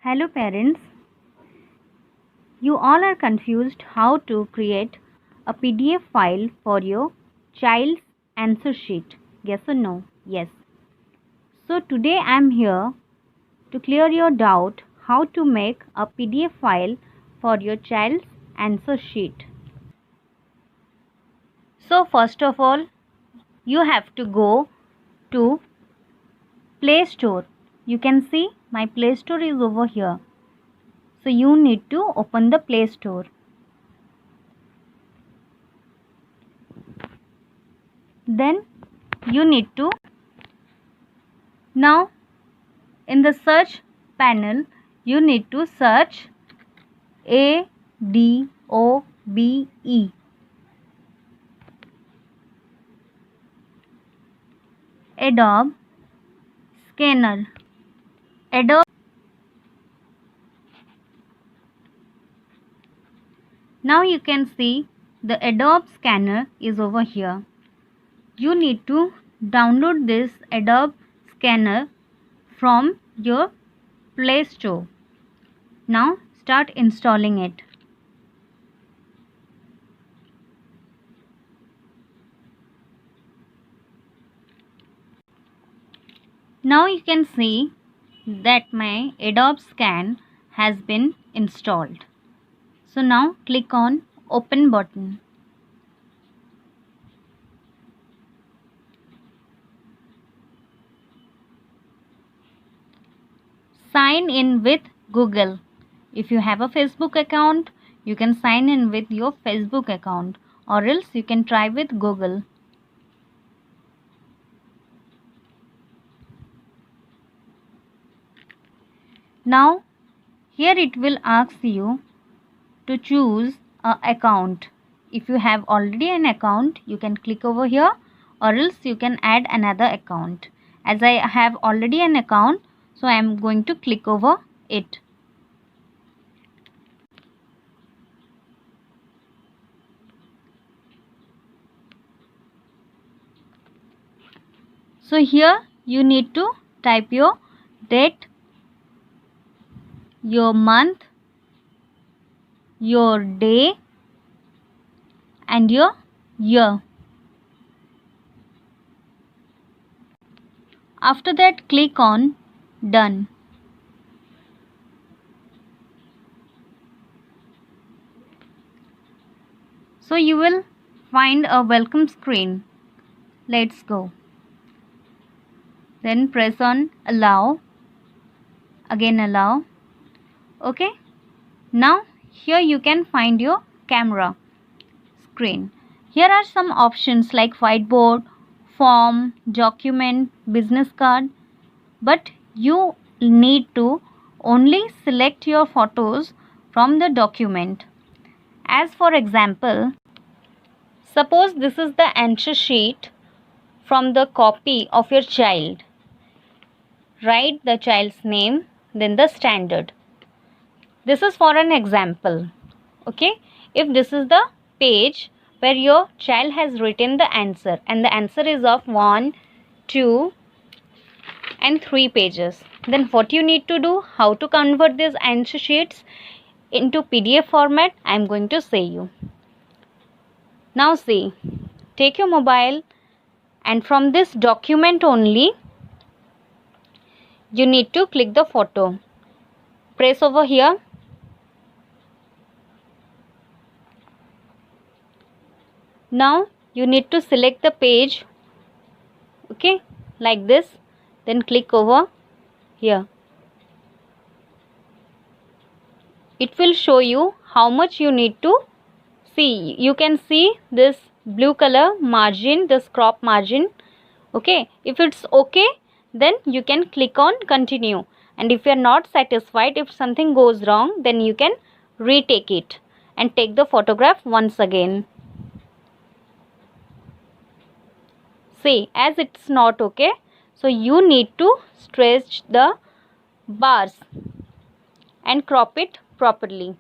Hello parents, you all are confused how to create a PDF file for your child's answer sheet. Yes or no? Yes. So today I am here to clear your doubt how to make a PDF file for your child's answer sheet. So first of all, you have to go to Play Store. You can see my Play Store is over here. So you need to open the Play Store. Then you need to now in the search panel you need to search Adobe Adobe Scanner. Adobe. Now you can see the Adobe Scanner is over here. You need to download this Adobe Scanner from your Play Store. Now start installing it. Now you can see that my Adobe Scan has been installed. So now click on Open button. Sign in with Google. If you have a Facebook account, you can sign in with your Facebook account, or else you can try with Google. Now here it will ask you to choose an account. If you have already an account, you can click over here, or else you can add another account. As I have already an account, so I am going to click over it. So here you need to type your date, your month, your day and your year. After that, click on Done. So you will find a welcome screen. Let's go. Then press on Allow. Again allow. Okay. Now here you can find your camera screen. Here are some options like whiteboard, form, document, business card. But you need to only select your photos from the document. As for example, suppose this is the answer sheet from the copy of your child. Write the child's name, then the standard. This is for an example. Okay, if this is the page where your child has written the answer and the answer is of 1, 2 and 3 pages, then what you need to do, how to convert these answer sheets into PDF format, I am going to say you. Now see, take your mobile and from this document only you need to click the photo. Press over here. Now you need to select the page, okay, like this, then click over here. It will show you how much you need to see. You can see this blue color margin, this crop margin. Okay, if it's okay, then you can click on continue, and if you are not satisfied, if something goes wrong, then you can retake it and take the photograph once again. See, as it's not okay, so you need to stretch the bars and crop it properly.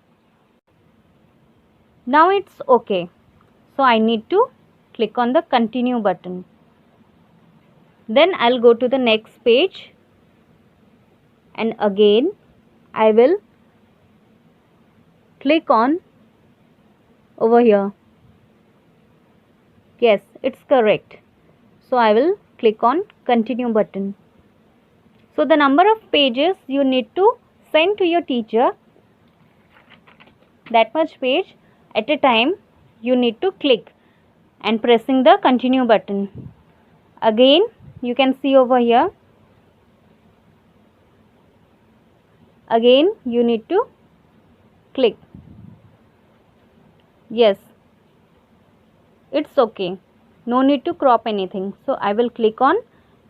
Now it's okay, so I need to click on the continue button. Then I'll go to the next page and again I will click on over here. Yes, it's correct. So I will click on continue button. So the number of pages you need to send to your teacher, that much page at a time you need to click and pressing the continue button. Again you can see over here, again you need to click. Yes, it's okay, no need to crop anything. So I will click on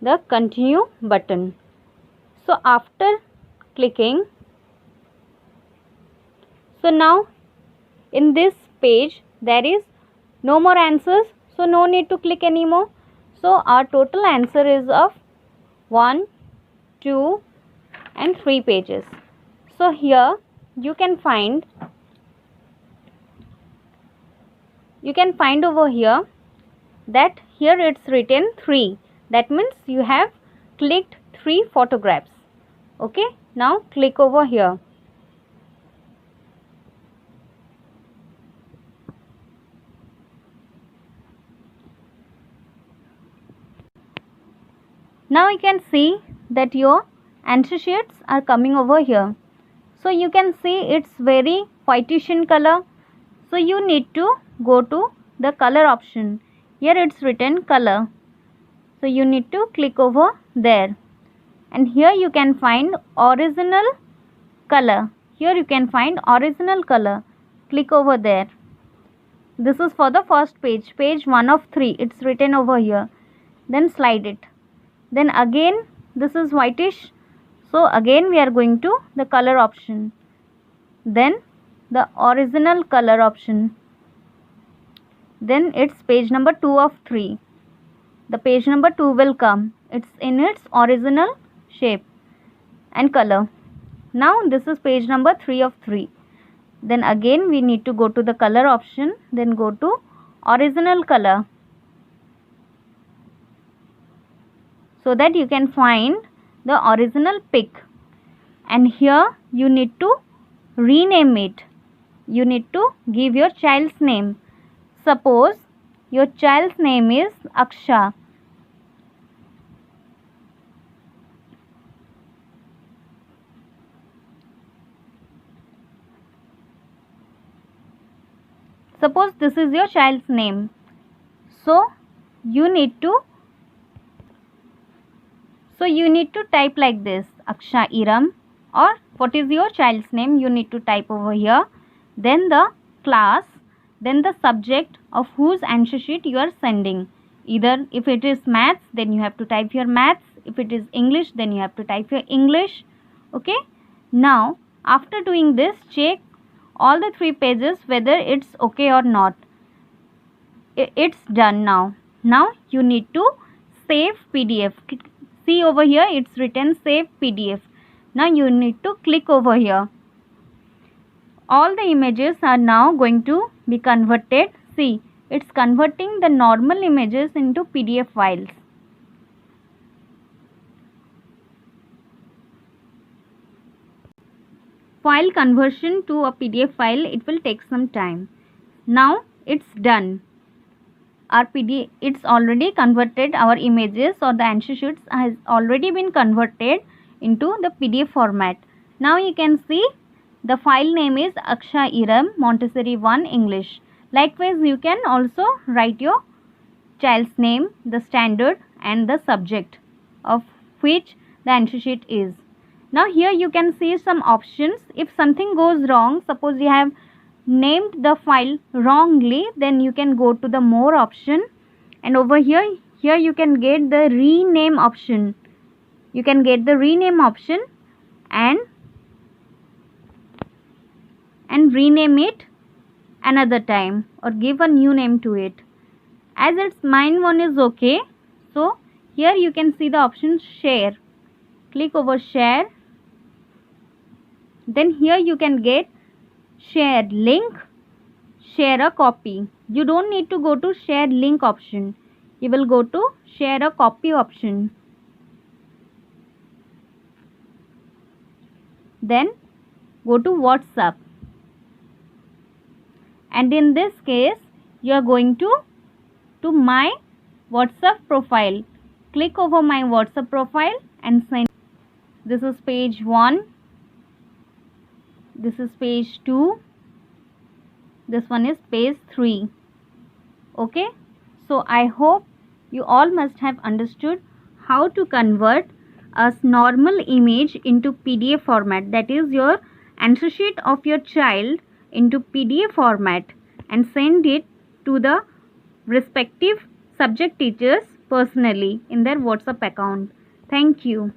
the continue button. So after clicking, so now in this page there is no more answers, so no need to click anymore. So our total answer is of 1, 2 and 3 pages. So here you can find over here that here it's written 3. That means you have clicked 3 photographs. Okay, now click over here. Now you can see that your answer sheets are coming over here. So you can see it's very whitish in color. So you need to go to the color option. Here it's written color. So you need to click over there. And here you can find original color. Here you can find original color. Click over there. This is for the first page, page 1 of 3. It's written over here. Then slide it. Then again this is whitish. So again we are going to the color option. Then the original color option. Then it's page number 2 of 3. The page number 2 will come. It's in its original shape and color. Now this is page number 3 of 3. Then again we need to go to the color option. Then go to original color, so that you can find the original pic. And here you need to rename it. You need to give your child's name. Suppose your child's name is Aksha. Suppose this is your child's name. So you need to type like this, Aksha Iram, or what is your child's name, you need to type over here. Then the class, then the subject of whose answer sheet you are sending. Either if it is maths, then you have to type your maths. If it is English, then you have to type your English. Okay. Now after doing this, check all the 3 pages whether it's okay or not. It's done now. Now you need to save PDF. See over here, it's written save PDF. Now you need to click over here. All the images are now going to be converted. See, it's converting the normal images into PDF files. File conversion to a PDF file, it will take some time. Now it's done. Our PDF, it's already converted, our images or the answer sheets has already been converted into the PDF format. Now you can see the file name is Aksha Iram Montessori 1 English. Likewise, you can also write your child's name, the standard and the subject of which the answer sheet is. Now here you can see some options. If something goes wrong, suppose you have named the file wrongly, then you can go to the more option, and over here you can get the rename option. You can get the rename option and rename it another time or give a new name to it. As it's mine one is okay, so here you can see the option share. Click over share. Then here you can get share link, share a copy. You don't need to go to share link option. You will go to share a copy option. Then go to WhatsApp, and in this case you are going to my WhatsApp profile. Click over my WhatsApp profile and send. This is page 1, this is page 2, this one is page 3. Okay, so I hope you all must have understood how to convert a normal image into PDF format, that is your answer sheet of your child into PDF format, and send it to the respective subject teachers personally in their WhatsApp account. Thank you.